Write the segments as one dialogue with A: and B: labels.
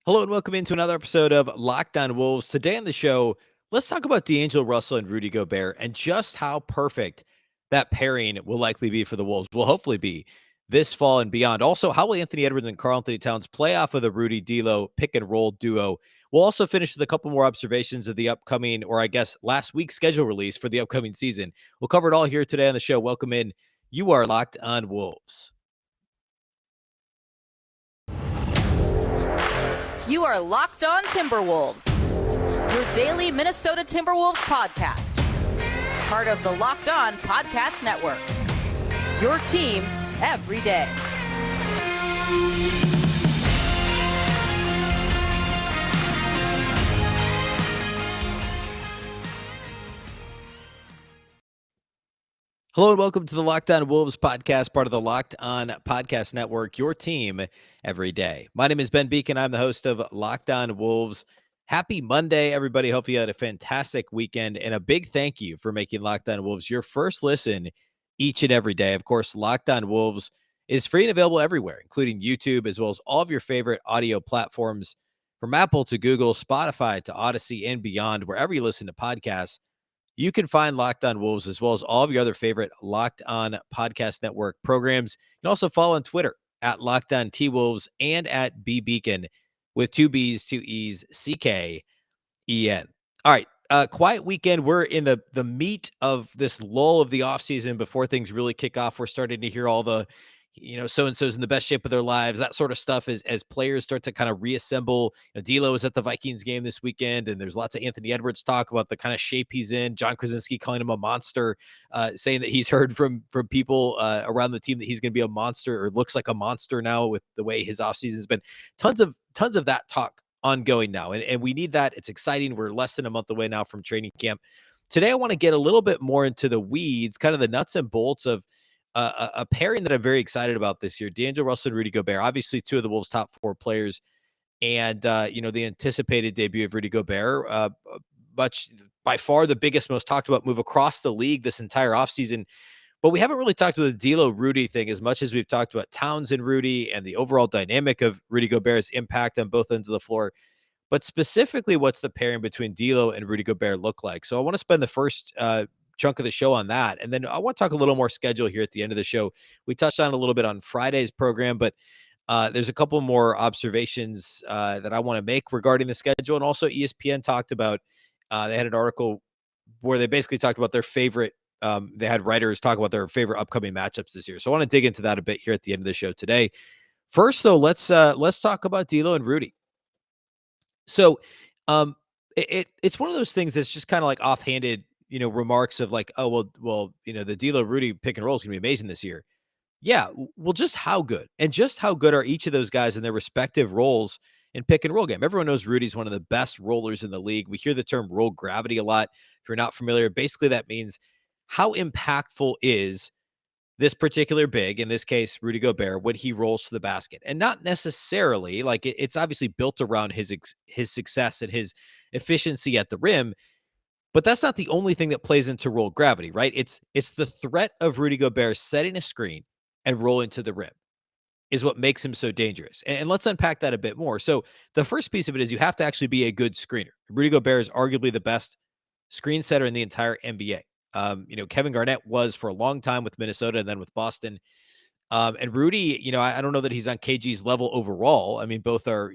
A: Hello and welcome into another episode of Locked On Wolves. Today on the show, let's talk about D'Angelo Russell and Rudy Gobert and just how perfect that pairing will likely be for the Wolves. Will hopefully be this fall and beyond. Also, how will Anthony Edwards and Karl-Anthony Towns play off of the Rudy D'Lo pick and roll duo? We'll also finish with a couple more observations of the upcoming, or I guess last week's schedule release for the upcoming season. We'll cover it all here today on the show. Welcome in. You are Locked On Wolves.
B: You are Locked On Timberwolves, your daily Minnesota Timberwolves podcast. Part of the Locked On Podcast Network. Your team every day.
A: Hello and welcome to the Locked On Wolves podcast, part of the Locked On Podcast Network, your team every day. My name is Ben Beecken. I'm the host of Locked On Wolves. Happy Monday, everybody. Hope you had a fantastic weekend, and a big thank you for making Locked On Wolves your first listen each and every day. Of course, Locked On Wolves is free and available everywhere, including YouTube, as well as all of your favorite audio platforms, from Apple to Google, Spotify to Odyssey, and beyond. Wherever you listen to podcasts, you can find Locked On Wolves, as well as all of your other favorite Locked On Podcast Network programs. You can also follow on Twitter at Locked On T-Wolves and at Beecken with two B's, two E's, CKEN. All right. Quiet weekend. We're in the meat of this lull of the offseason before things really kick off. We're starting to hear all the, so-and-so's in the best shape of their lives, that sort of stuff as players start to kind of reassemble. D'Lo is at the Vikings game this weekend, and there's lots of Anthony Edwards talk about the kind of shape he's in. John Krasinski calling him a monster, saying that he's heard from people around the team that he's going to be a monster, or looks like a monster now with the way his offseason's been. Tons of that talk ongoing now. And we need that. It's exciting. We're less than a month away now from training camp. Today, I want to get a little bit more into the weeds, kind of the nuts and bolts of a pairing that I'm very excited about this year. D'Angelo Russell and Rudy Gobert, obviously two of the Wolves' top four players. And, the anticipated debut of Rudy Gobert, much by far the biggest, most talked about move across the league this entire offseason. But we haven't really talked about the D'Lo Rudy thing as much as we've talked about Towns and Rudy and the overall dynamic of Rudy Gobert's impact on both ends of the floor. But specifically, what's the pairing between D'Lo and Rudy Gobert look like? So I want to spend the first chunk of the show on that. And then I want to talk a little more schedule here at the end of the show. We touched on a little bit on Friday's program, but there's a couple more observations that I want to make regarding the schedule. And also ESPN talked about, they had an article where they basically talked about their favorite, they had writers talk about their favorite upcoming matchups this year. So I want to dig into that a bit here at the end of the show today. First, though, let's talk about D'Lo and Rudy. So, it's one of those things that's just kind of like offhanded, remarks of like, oh, well, the D'Lo Rudy pick and roll is gonna be amazing this year. Yeah, well, just how good, and just how good are each of those guys in their respective roles in pick and roll game? Everyone knows Rudy's one of the best rollers in the league. We hear the term roll gravity a lot. If you're not familiar, basically that means how impactful is this particular big, in this case, Rudy Gobert, when he rolls to the basket, and not necessarily like it's obviously built around his success and his efficiency at the rim, but that's not the only thing that plays into roll gravity, right? It's the threat of Rudy Gobert setting a screen and rolling to the rim is what makes him so dangerous. And let's unpack that a bit more. So the first piece of it is you have to actually be a good screener. Rudy Gobert is arguably the best screen setter in the entire NBA. Kevin Garnett was for a long time with Minnesota and then with Boston. And Rudy, I don't know that he's on KG's level overall. I mean, both are,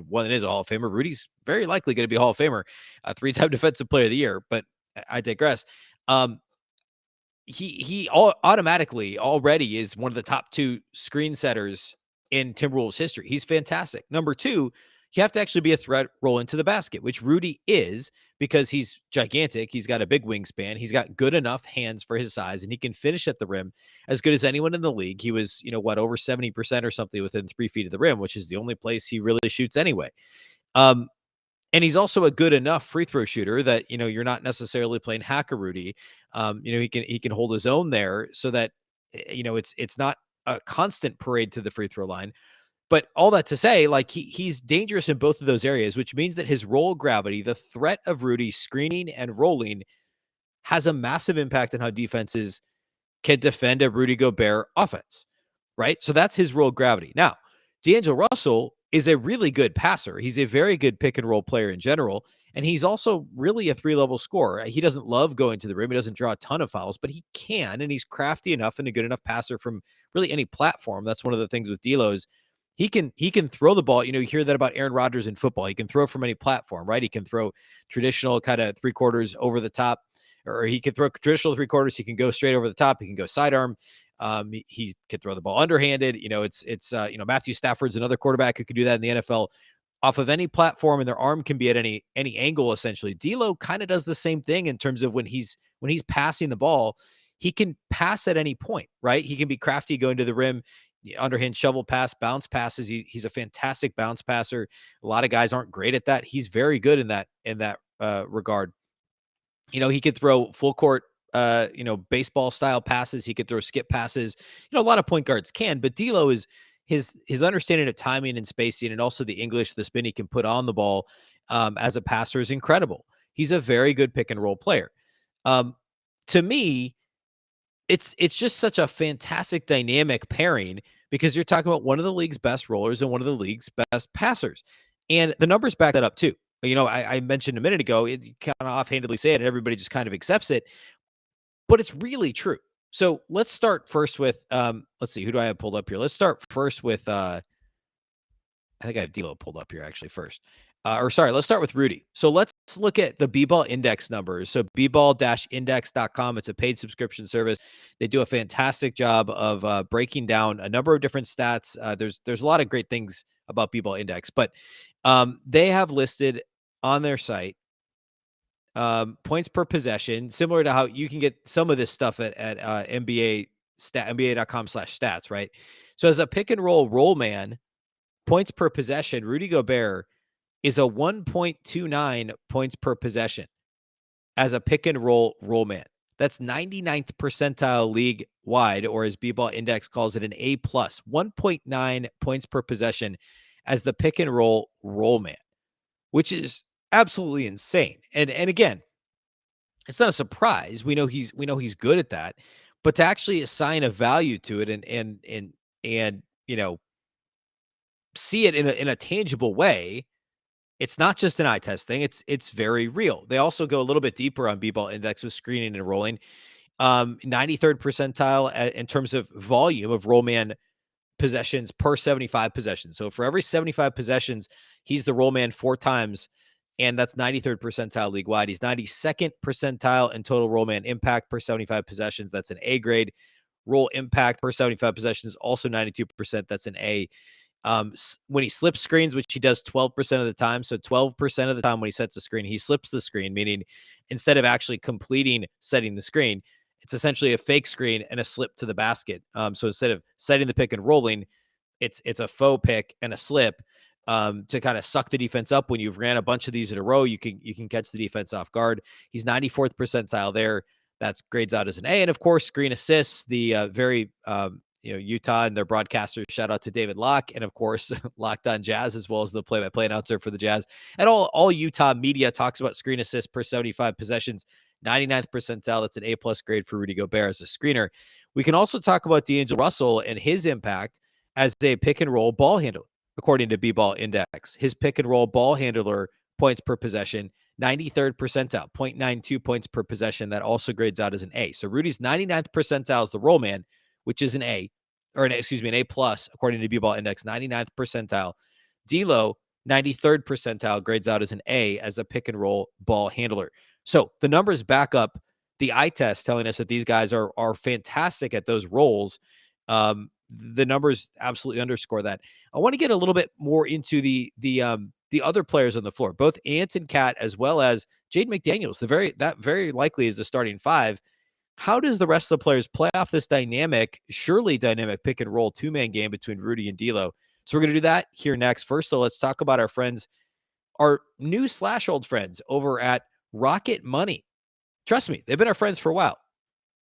A: one is a Hall of Famer. Rudy's very likely going to be a Hall of Famer, a three-time Defensive Player of the Year, but I digress. He automatically already is one of the top two screen setters in Timberwolves history. He's fantastic. Number two, you have to actually be a threat roll into the basket, which Rudy is because he's gigantic. He's got a big wingspan. He's got good enough hands for his size, and he can finish at the rim as good as anyone in the league. He was, over 70% or something within 3 feet of the rim, which is the only place he really shoots anyway. And he's also a good enough free throw shooter that, you're not necessarily playing hacker Rudy. He can hold his own there so that, it's not a constant parade to the free throw line. But all that to say, like he's dangerous in both of those areas, which means that his roll gravity, the threat of Rudy screening and rolling, has a massive impact on how defenses can defend a Rudy Gobert offense, right? So that's his roll gravity. Now, D'Angelo Russell is a really good passer. He's a very good pick and roll player in general. And he's also really a 3-level scorer. He doesn't love going to the rim. He doesn't draw a ton of fouls, but he can. And he's crafty enough and a good enough passer from really any platform. That's one of the things with D'Lo is he can throw the ball. You hear that about Aaron Rodgers in football. He can throw from any platform, right? He can throw traditional kind of 3/4 over the top, or he can throw traditional 3/4. He can go straight over the top. He can go sidearm. He could throw the ball underhanded. It's Matthew Stafford's another quarterback who could do that in the NFL off of any platform, and their arm can be at any angle. Essentially, D'Lo kind of does the same thing in terms of when he's passing the ball, he can pass at any point, right? He can be crafty going to the rim, underhand shovel pass, bounce passes. He's a fantastic bounce passer. A lot of guys aren't great at that. He's very good in that regard. He could throw full court, baseball style passes. He could throw skip passes. A lot of point guards can, but D'Lo is his understanding of timing and spacing, and also the English, the spin he can put on the ball as a passer is incredible. He's a very good pick and roll player. To me, it's just such a fantastic dynamic pairing because you're talking about one of the league's best rollers and one of the league's best passers, and the numbers back that up too. I mentioned a minute ago, it kind of offhandedly say it, and everybody just kind of accepts it, but it's really true. So let's start first with, let's see, who do I have pulled up here? Let's start first with, I think I have D'Lo pulled up here actually first. Let's start with Rudy. So let's look at the B-Ball Index numbers. So bball-index.com. It's a paid subscription service. They do a fantastic job of breaking down a number of different stats. There's a lot of great things about B-Ball Index, but they have listed on their site points per possession, similar to how you can get some of this stuff at nba.com/stats, right? So as a pick and roll man, points per possession, Rudy Gobert is a 1.29 points per possession as a pick and roll man. That's 99th percentile league wide, or as B-Ball Index calls it, an A+, 1.9 points per possession as the pick and roll man, which is absolutely insane. And again, it's not a surprise. We know he's good at that, but to actually assign a value to it and see it in a tangible way, it's not just an eye test thing. It's very real. They also go a little bit deeper on B-Ball Index with screening and rolling. 93rd percentile in terms of volume of roll man possessions per 75 possessions. So for every 75 possessions, he's the roll man 4 times, and that's 93rd percentile league wide. He's 92nd percentile in total roll man impact per 75 possessions. That's an A grade. Roll impact per 75 possessions, also 92%. That's an A. When he slips screens, which he does 12% of the time. So 12% of the time when he sets a screen, he slips the screen, meaning instead of actually completing setting the screen, it's essentially a fake screen and a slip to the basket. So instead of setting the pick and rolling, it's a faux pick and a slip to kind of suck the defense up. When you've ran a bunch of these in a row, you can catch the defense off guard. He's 94th percentile there. That's grades out as an A. And of course, screen assists, the very Utah and their broadcasters. Shout out to David Locke, and of course, Locked On Jazz, as well as the play-by-play announcer for the Jazz. And all Utah media talks about screen assists per 75 possessions, 99th percentile. That's an A+ grade for Rudy Gobert as a screener. We can also talk about D'Angelo Russell and his impact as a pick and roll ball handler, according to B-Ball Index. His pick and roll ball handler points per possession, 93rd percentile, 0.92 points per possession. That also grades out as an A. So Rudy's 99th percentile is the roll man, which is an A, or an A+, according to B-Ball Index, 99th percentile. D'Lo, 93rd percentile, grades out as an A as a pick and roll ball handler. So the numbers back up the eye test, telling us that these guys are fantastic at those roles. The numbers absolutely underscore that. I want to get a little bit more into the other players on the floor, both Ant and Cat, as well as Jaden McDaniels. That very likely is the starting 5. How does the rest of the players play off this surely dynamic pick and roll 2-man game between Rudy and D'Lo? So we're going to do that here next. First, so let's talk about our new / old friends over at Rocket Money. Trust me, they've been our friends for a while.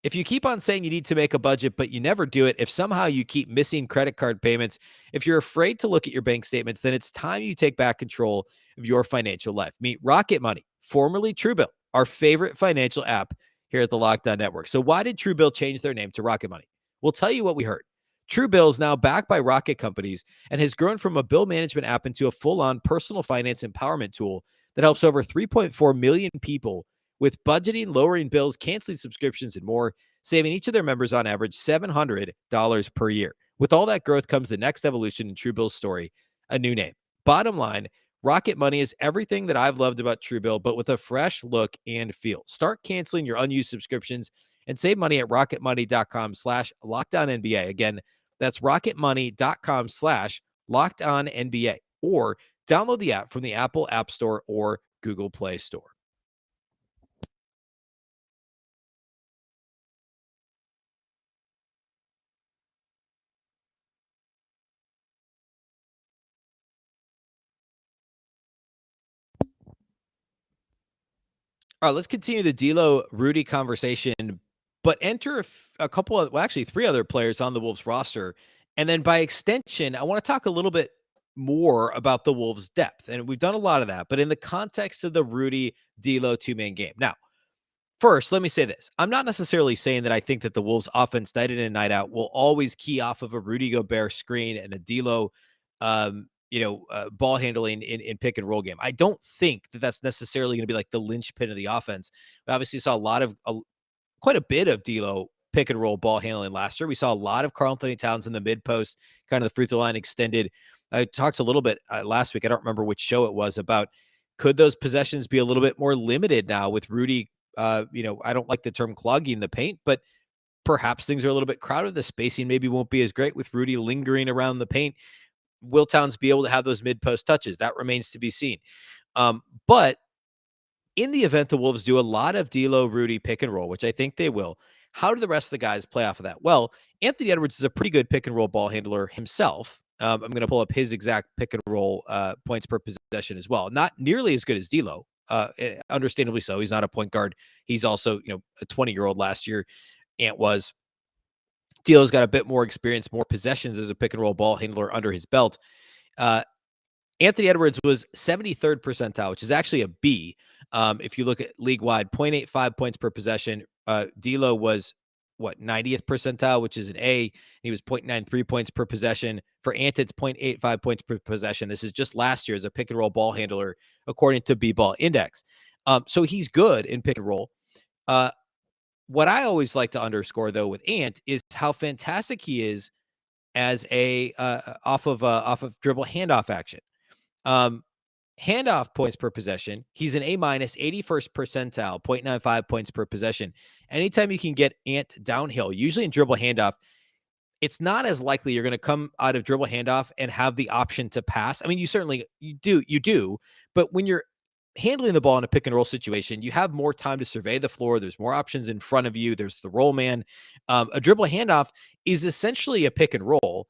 A: If you keep on saying you need to make a budget, but you never do it, if somehow you keep missing credit card payments, if you're afraid to look at your bank statements, then it's time you take back control of your financial life. Meet Rocket Money, formerly Truebill, our favorite financial app here at the Locked On Network. So why did Truebill change their name to Rocket Money? We'll tell you what we heard. Truebill is now backed by Rocket Companies and has grown from a bill management app into a full-on personal finance empowerment tool that helps over 3.4 million people with budgeting, lowering bills, canceling subscriptions, and more, saving each of their members on average $700 per year. With all that growth comes the next evolution in Truebill's story, a new name. Bottom line, Rocket Money is everything that I've loved about Truebill, but with a fresh look and feel. Start canceling your unused subscriptions and save money at rocketmoney.com/LockedOnNBA. Again, that's rocketmoney.com/LockedOnNBA, or download the app from the Apple App Store or Google Play Store. All right, let's continue the D'Lo Rudy conversation, but enter a couple of, well, actually three other players on the Wolves roster. And then by extension, I want to talk a little bit more about the Wolves' depth. And we've done a lot of that, but in the context of the Rudy D'Lo two-man game. Now, first, let me say this. I'm not necessarily saying that I think that the Wolves offense night in and night out will always key off of a Rudy Gobert screen and a D'Lo, ball handling in pick and roll game. I don't think that that's necessarily going to be like the linchpin of the offense. We obviously saw quite a bit of D'Lo pick and roll ball handling last year. We saw a lot of Karl-Anthony Towns in the mid post, kind of the free throw line extended. I talked a little bit last week. I don't remember which show it was about. Could those possessions be a little bit more limited now with Rudy? I don't like the term clogging the paint, but perhaps things are a little bit crowded. The spacing maybe won't be as great with Rudy lingering around the paint. Will Towns be able to have those mid post touches? That remains to be seen. But in the event the Wolves do a lot of D'Lo Rudy pick and roll, which I think they will, how do the rest of the guys play off of that? Well, Anthony Edwards is a pretty good pick and roll ball handler himself. I'm going to pull up his exact pick and roll points per possession as well. Not nearly as good as D'Lo, understandably so. He's not a point guard. He's also, a 20-year-old last year. Ant was. D'Lo's got a bit more experience, more possessions as a pick and roll ball handler under his belt. Anthony Edwards was 73rd percentile, which is actually a B. If you look at league wide, 0.85 points per possession. D'Lo was 90th percentile, which is an A. He was 0.93 points per possession. For Ant, it's 0.85 points per possession. This is just last year as a pick and roll ball handler, according to B-Ball Index. So he's good in pick and roll. What I always like to underscore, though, with Ant is how fantastic he is as a off of dribble handoff action. Handoff points per possession, he's an A-, 81st percentile, 0.95 points per possession. Anytime you can get Ant downhill, usually in dribble handoff, it's not as likely you're going to come out of dribble handoff and have the option to pass. I mean, you do, but when you're handling the ball in a pick and roll situation, you have more time to survey the floor. There's more options in front of you. There's the roll man. A dribble handoff is essentially a pick and roll.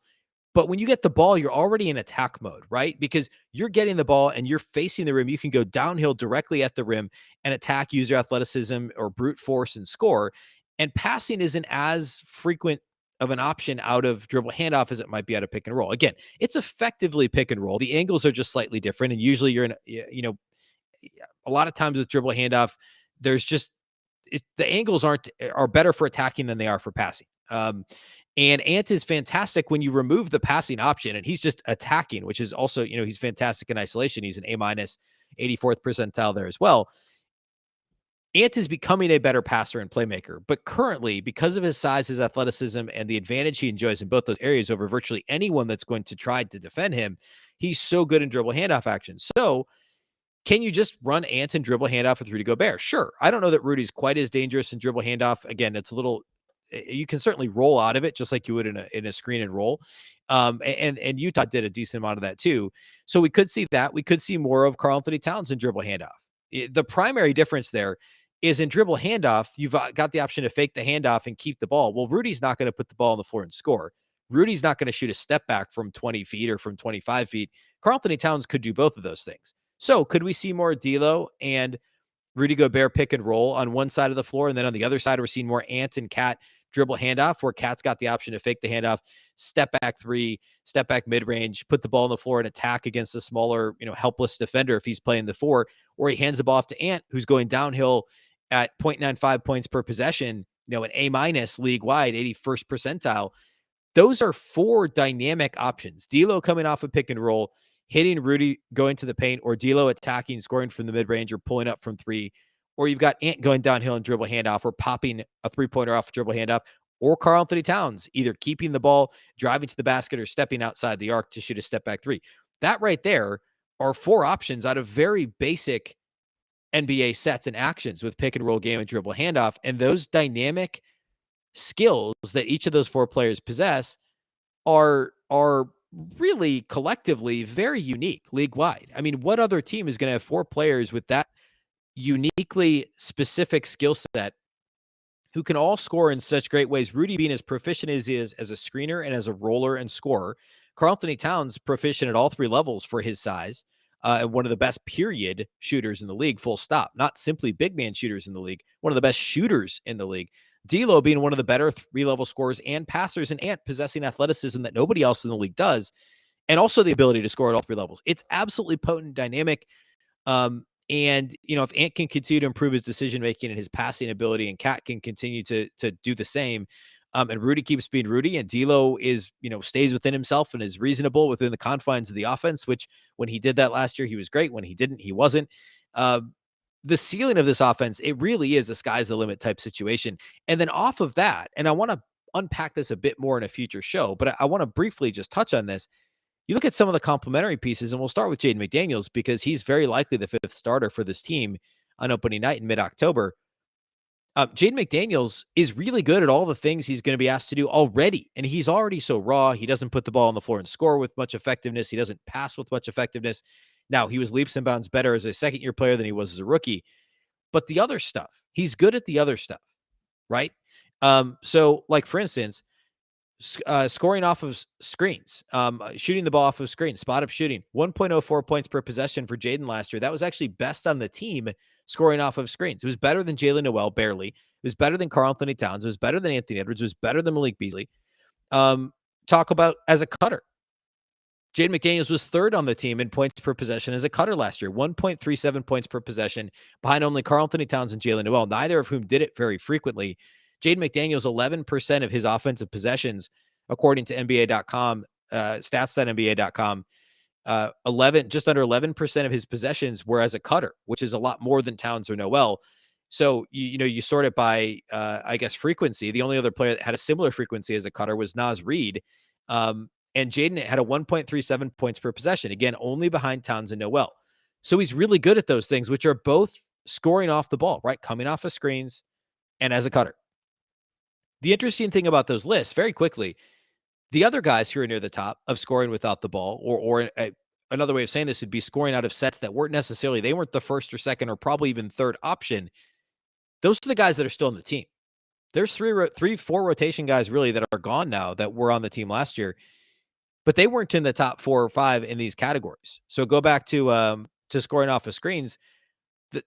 A: But when you get the ball, you're already in attack mode, right? Because you're getting the ball and you're facing the rim. You can go downhill directly at the rim and attack, use your athleticism or brute force and score. And passing isn't as frequent of an option out of dribble handoff as it might be out of pick and roll. Again, it's effectively pick and roll. The angles are just slightly different. And usually you're a lot of times with dribble handoff, there's just the angles are better for attacking than they are for passing. And Ant is fantastic when you remove the passing option and he's just attacking, which is also, he's fantastic in isolation. He's an A-, 84th percentile there as well. Ant is becoming a better passer and playmaker, but currently, because of his size, his athleticism, and the advantage he enjoys in both those areas over virtually anyone that's going to try to defend him, he's so good in dribble handoff action. So can you just run Ant and dribble handoff with Rudy Gobert? Sure. I don't know that Rudy's quite as dangerous in dribble handoff. Again, it's a little, you can certainly roll out of it just like you would in a screen and roll. And Utah did a decent amount of that too. So we could see that. We could see more of Karl-Anthony Towns in dribble handoff. The primary difference there is in dribble handoff, you've got the option to fake the handoff and keep the ball. Well, Rudy's not going to put the ball on the floor and score. Rudy's not going to shoot a step back from 20 feet or from 25 feet. Karl-Anthony Towns could do both of those things. So could we see more D'Lo and Rudy Gobert pick and roll on one side of the floor? And then on the other side, we're seeing more Ant and Cat dribble handoff, where Cat's got the option to fake the handoff, step back three, step back mid-range, put the ball on the floor and attack against a smaller, helpless defender if he's playing the four, or he hands the ball off to Ant, who's going downhill at 0.95 points per possession, an A- league-wide, 81st percentile. those are 4 dynamic options. D'Lo coming off a pick and roll, hitting Rudy, going to the paint, or D'Lo attacking, scoring from the mid-range, or pulling up from 3, or you've got Ant going downhill and dribble handoff, or popping a three-pointer off a dribble handoff, or Karl-Anthony Towns either keeping the ball, driving to the basket, or stepping outside the arc to shoot a step-back 3. That right there are 4 options out of very basic NBA sets and actions with pick and roll game and dribble handoff. And those dynamic skills that each of those 4 players possess are really collectively very unique league wide. I mean, what other team is going to have 4 players with that uniquely specific skill set who can all score in such great ways? Rudy being as proficient as he is as a screener and as a roller and scorer. Karl-Anthony Towns proficient at all 3 levels for his size. And one of the best period shooters in the league, full stop. Not simply big man shooters in the league, one of the best shooters in the league. D'Lo being one of the better 3-level scorers and passers, and Ant possessing athleticism that nobody else in the league does, and also the ability to score at all 3 levels. It's absolutely potent, dynamic. And, if Ant can continue to improve his decision-making and his passing ability, and Cat can continue to do the same, and Rudy keeps being Rudy, and D'Lo is, stays within himself and is reasonable within the confines of the offense, which when he did that last year, he was great. When he didn't, he wasn't. The ceiling of this offense, it really is a sky's the limit type situation. And then off of that, and I want to unpack this a bit more in a future show, but I want to briefly just touch on this. You look at some of the complementary pieces, and we'll start with Jaden McDaniels because he's very likely the 5th starter for this team on opening night in mid-October. Jaden McDaniels is really good at all the things he's going to be asked to do already, and he's already so raw. He doesn't put the ball on the floor and score with much effectiveness. He doesn't pass with much effectiveness. Now, he was leaps and bounds better as a second-year player than he was as a rookie, but the other stuff, he's good at the other stuff, right? So, like, for instance, scoring off of screens, shooting the ball off of screens, spot up shooting, 1.04 points per possession for Jaden last year. That was actually best on the team scoring off of screens. It was better than Jalen Noel, barely. It was better than Karl-Anthony Towns. It was better than Anthony Edwards. It was better than Malik Beasley. Talk about as a cutter. Jaden McDaniels was 3rd on the team in points per possession as a cutter last year, 1.37 points per possession, behind only Karl-Anthony Towns and Jalen Noel, neither of whom did it very frequently. Jaden McDaniels, 11% of his offensive possessions, according to NBA.com, stats.nba.com, just under 11% of his possessions were as a cutter, which is a lot more than Towns or Noel. So, you sort it by, I guess, frequency. The only other player that had a similar frequency as a cutter was Naz Reid. And Jaden had a 1.37 points per possession, again, only behind Towns and Noel. So he's really good at those things, which are both scoring off the ball, right? Coming off of screens and as a cutter. The interesting thing about those lists, very quickly, the other guys who are near the top of scoring without the ball, or another way of saying this would be scoring out of sets that weren't necessarily, they weren't the 1st or 2nd or probably even 3rd option. Those are the guys that are still on the team. There's 4 rotation guys really that are gone now that were on the team last year, but they weren't in the top 4 or 5 in these categories. So go back to scoring off of screens.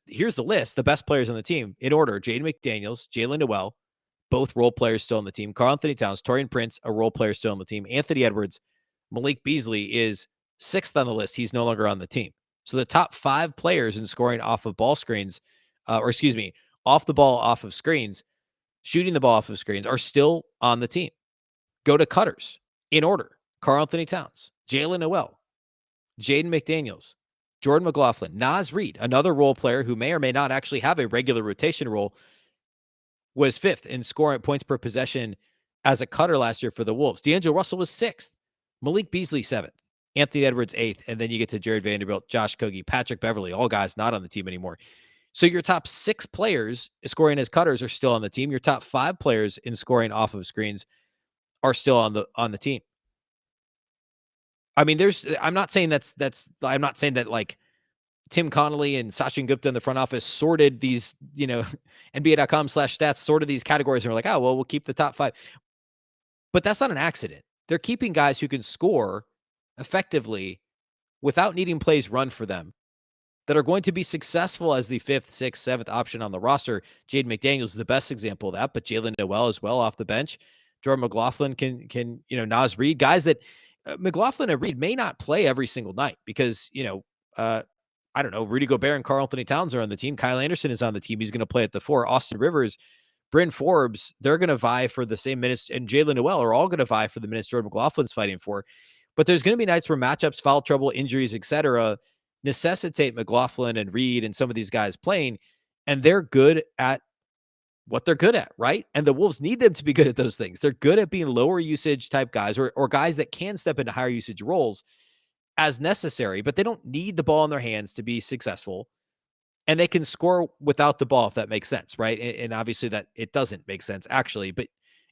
A: Here's the list, the best players on the team in order: Jaden McDaniels, Jalen Noel, both role players still on the team; Karl-Anthony Towns, Taurean Prince, a role player still on the team; Anthony Edwards, Malik Beasley is 6th on the list. He's no longer on the team. So the top 5 players in scoring off of ball screens, off the ball, off of screens, shooting the ball off of screens, are still on the team. Go to cutters in order: Karl-Anthony Towns, Jalen Noel, Jaden McDaniels, Jordan McLaughlin, Naz Reid, another role player who may or may not actually have a regular rotation role, was 5th in scoring points per possession as a cutter last year for the Wolves. D'Angelo Russell was 6th. Malik Beasley, 7th. Anthony Edwards, 8th. And then you get to Jared Vanderbilt, Josh Kogi, Patrick Beverley, all guys not on the team anymore. So your top 6 players scoring as cutters are still on the team. Your top 5 players in scoring off of screens are still on the team. I mean, I'm not saying that like Tim Connolly and Sachin Gupta in the front office sorted these, NBA.com/stats sorted these categories and were like, oh, well, we'll keep the top 5. But that's not an accident. They're keeping guys who can score effectively without needing plays run for them, that are going to be successful as the 5th, 6th, 7th option on the roster. Jaden McDaniels is the best example of that, but Jalen Noel as well off the bench. Jordan McLaughlin can Naz Reid, guys that McLaughlin and Reid may not play every single night because, I don't know, Rudy Gobert and Karl-Anthony Towns are on the team. Kyle Anderson is on the team. He's going to play at the 4. Austin Rivers Bryn Forbes, they're going to vie for the same minutes, and Jalen Noel are all going to vie for the minutes Jordan McLaughlin's fighting for. But there's going to be nights where matchups, foul trouble, injuries, etc., necessitate McLaughlin and Reed and some of these guys playing, and they're good at what they're good at, right? And the Wolves need them to be good at those things. They're good at being lower usage type guys or guys that can step into higher usage roles as necessary, but they don't need the ball in their hands to be successful. And they can score without the ball, if that makes sense, right? And obviously that it doesn't make sense actually, but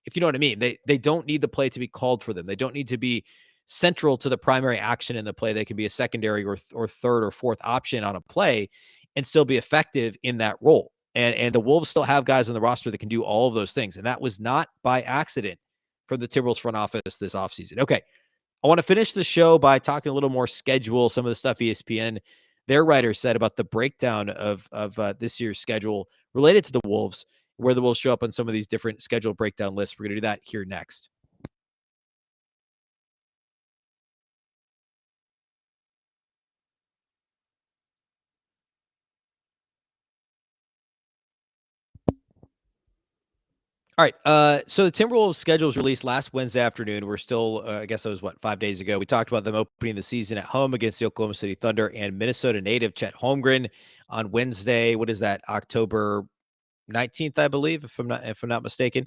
A: if you know what I mean, they don't need the play to be called for them. They don't need to be central to the primary action in the play. They can be a secondary or third or fourth option on a play and still be effective in that role. And the Wolves still have guys on the roster that can do all of those things. And that was not by accident for the Timberwolves front office this offseason. Okay. I want to finish the show by talking a little more schedule, some of the stuff ESPN, their writer said about the breakdown of this year's schedule related to the Wolves, where the Wolves show up on some of these different schedule breakdown lists. We're going to do that here next. All right. So the Timberwolves schedule was released last Wednesday afternoon. We're still, I guess that was 5 days ago. We talked about them opening the season at home against the Oklahoma City Thunder and Minnesota native Chet Holmgren on Wednesday. What is that? October 19th, I believe, if I'm not mistaken.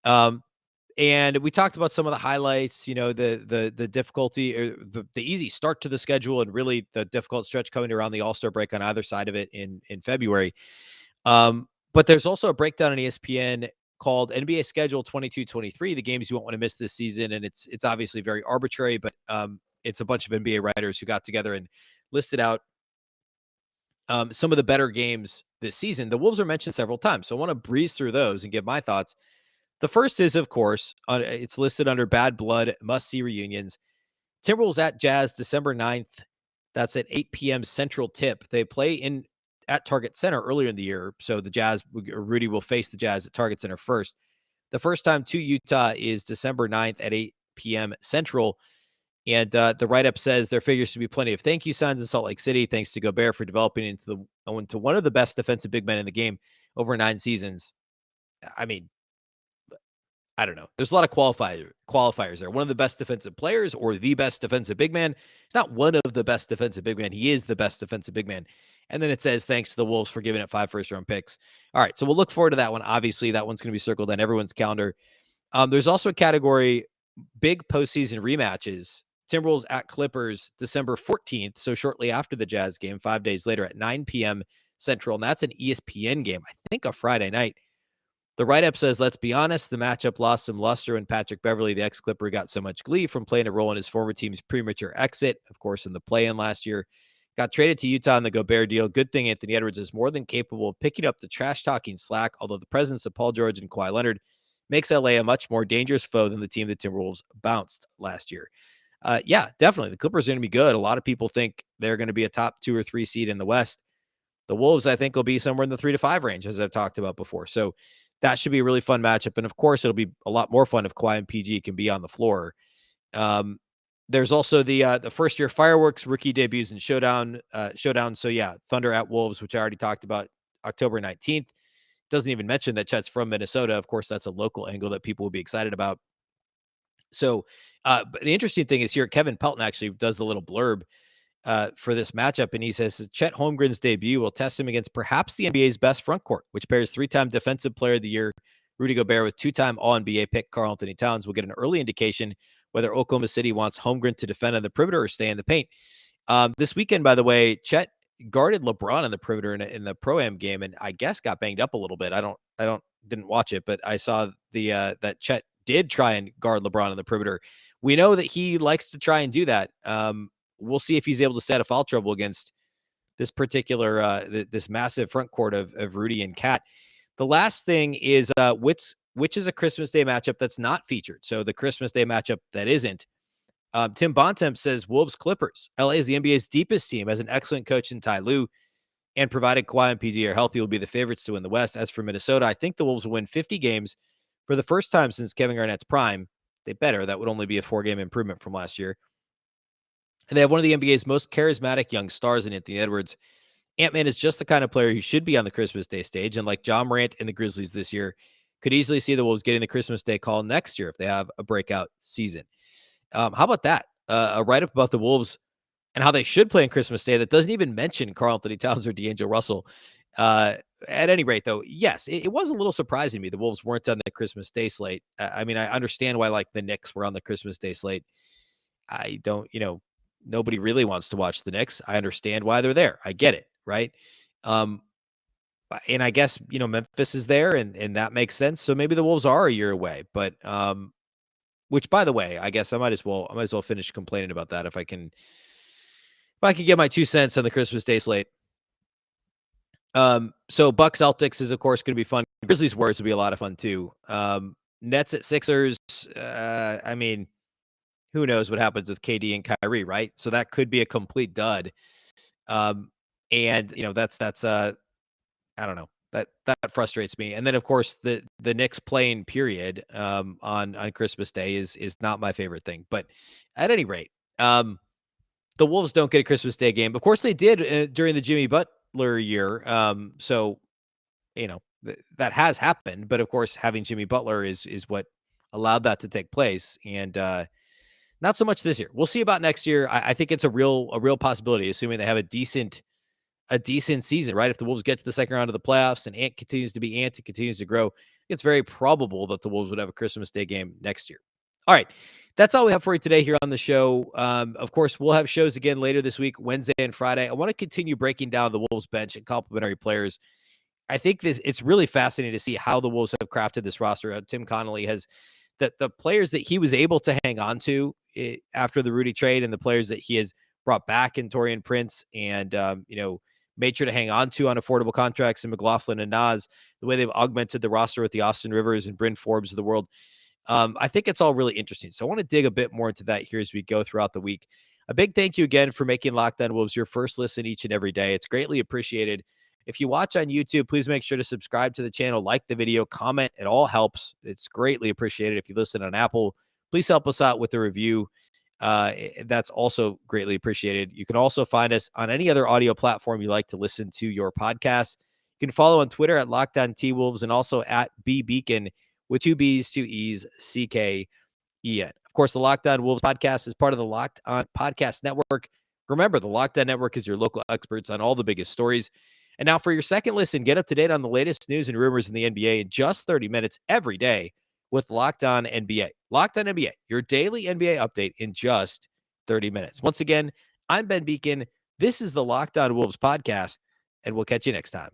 A: And we talked about some of the highlights, the difficulty or the easy start to the schedule and really the difficult stretch coming around the All-Star break on either side of it in February. But there's also a breakdown on ESPN called NBA Schedule 22-23, the games you won't want to miss this season. And it's obviously very arbitrary, but it's a bunch of NBA writers who got together and listed out some of the better games this season. The Wolves are mentioned several times, so I want to breeze through those and give my thoughts. The first is, of course, it's listed under Bad Blood, must-see reunions. Timberwolves at Jazz, December 9th. That's at 8 p.m. Central tip. They play at Target Center earlier in the year, so the Jazz, Rudy will face the Jazz at Target Center first. The first time to Utah is December 9th at 8 p.m. Central. And the write-up says there figures to be plenty of thank you signs in Salt Lake City, thanks to Gobert for developing into one of the best defensive big men in the game over 9 seasons. I mean, I don't know. There's a lot of qualifiers there. One of the best defensive players or the best defensive big man. It's not one of the best defensive big men. He is the best defensive big man. And then it says, thanks to the Wolves for giving it 5 first-round picks. All right, so we'll look forward to that one. Obviously, that one's going to be circled on everyone's calendar. There's also a category, big postseason rematches. Timberwolves at Clippers, December 14th, so shortly after the Jazz game, 5 days later at 9 p.m. Central, and that's an ESPN game, I think a Friday night. The write-up says, let's be honest, the matchup lost some luster when Patrick Beverley, the ex-Clipper, got so much glee from playing a role in his former team's premature exit, of course, in the play-in last year. Got traded to Utah in the Gobert deal. Good thing Anthony Edwards is more than capable of picking up the trash-talking slack, although the presence of Paul George and Kawhi Leonard makes LA a much more dangerous foe than the team the Timberwolves bounced last year. Yeah, definitely. The Clippers are going to be good. A lot of people think they're going to be a top 2 or 3 seed in the West. The Wolves, I think, will be somewhere in the 3 to 5 range, as I've talked about before. So that should be a really fun matchup. And of course, it'll be a lot more fun if Kawhi and PG can be on the floor. There's also the first year fireworks, rookie debuts, and showdown. So yeah, Thunder at Wolves, which I already talked about, October 19th. Doesn't even mention that Chet's from Minnesota. Of course, that's a local angle that people will be excited about. So but the interesting thing is here, Kevin Pelton actually does the little blurb for this matchup, and he says Chet Holmgren's debut will test him against perhaps the NBA's best front court, which pairs 3-time Defensive Player of the Year Rudy Gobert with 2-time All-NBA pick Karl-Anthony Towns. Will get an early indication whether Oklahoma City wants Holmgren to defend on the perimeter or stay in the paint. This weekend, by the way, Chet guarded LeBron on the perimeter in the Pro-Am game, and I guess got banged up a little bit. Didn't watch it, but I saw that Chet did try and guard LeBron on the perimeter. We know that he likes to try and do that. We'll see if he's able to set a foul trouble against this particular, this massive front court of Rudy and Cat. The last thing is which is a Christmas Day matchup that's not featured. So the Christmas Day matchup that isn't. Tim Bontemp says Wolves Clippers. LA is the NBA's deepest team, has an excellent coach in Ty Lue, and provided Kawhi and PG are healthy, will be the favorites to win the West. As for Minnesota, I think the Wolves will win 50 games for the first time since Kevin Garnett's prime. They better. That would only be a 4-game improvement from last year. And they have one of the NBA's most charismatic young stars in Anthony Edwards. Ant-Man is just the kind of player who should be on the Christmas Day stage. And like John Morant and the Grizzlies this year, Could easily see the Wolves getting the Christmas Day call next year if they have a breakout season. How about that? A write-up about the Wolves and how they should play on Christmas Day that doesn't even mention Karl-Anthony Towns or D'Angelo Russell. At any rate, though, yes, it was a little surprising to me the Wolves weren't on the Christmas Day slate. I mean, I understand why like the Knicks were on the Christmas Day slate. I don't, nobody really wants to watch the Knicks. I understand why they're there. I get it, right? Um, and I guess Memphis is there, and that makes sense. So maybe the Wolves are a year away, but which, by the way, I guess I might as well finish complaining about that if I can get my 2 cents on the Christmas Day slate. So Bucks Celtics is of course going to be fun. Grizzlies Warriors will be a lot of fun too. Nets at Sixers. I mean, who knows what happens with KD and Kyrie, right? So that could be a complete dud. And that's I don't know. That frustrates me. And then of course the Knicks playing period on Christmas Day is not my favorite thing. But at any rate, the Wolves don't get a Christmas Day game. Of course they did during the Jimmy Butler year. So that has happened, but of course having Jimmy Butler is what allowed that to take place. And not so much this year. We'll see about next year. I think it's a real possibility, assuming they have a decent season, right? If the Wolves get to the second round of the playoffs and Ant continues to be Ant and continues to grow, it's very probable that the Wolves would have a Christmas Day game next year. All right. That's all we have for you today here on the show. Of course, we'll have shows again later this week, Wednesday and Friday. I want to continue breaking down the Wolves bench and complementary players. I think it's really fascinating to see how the Wolves have crafted this roster. Tim Connolly has the players that he was able to hang on to after the Rudy trade and the players that he has brought back in Taurean Prince and, made sure to hang on to on affordable contracts in McLaughlin and Nas, the way they've augmented the roster with the Austin Rivers and Bryn Forbes of the world. I think it's all really interesting. So I want to dig a bit more into that here as we go throughout the week. A big thank you again for making Locked On Wolves your first listen each and every day. It's greatly appreciated. If you watch on YouTube, please make sure to subscribe to the channel, like the video, comment. It all helps. It's greatly appreciated. If you listen on Apple, please help us out with the review. That's also greatly appreciated. You can also find us on any other audio platform you like to listen to your podcast. You can follow on Twitter at Locked On T-Wolves and also at Beecken with 2 B's, 2 E's, CKEN. Of course, the Locked On Wolves podcast is part of the Locked On Podcast Network. Remember, the Locked On Network is your local experts on all the biggest stories. And now for your second listen, get up to date on the latest news and rumors in the NBA in just 30 minutes every day with Locked On NBA. Locked On NBA, your daily NBA update in just 30 minutes. Once again, I'm Ben Beecken. This is the Locked On Wolves podcast, and we'll catch you next time.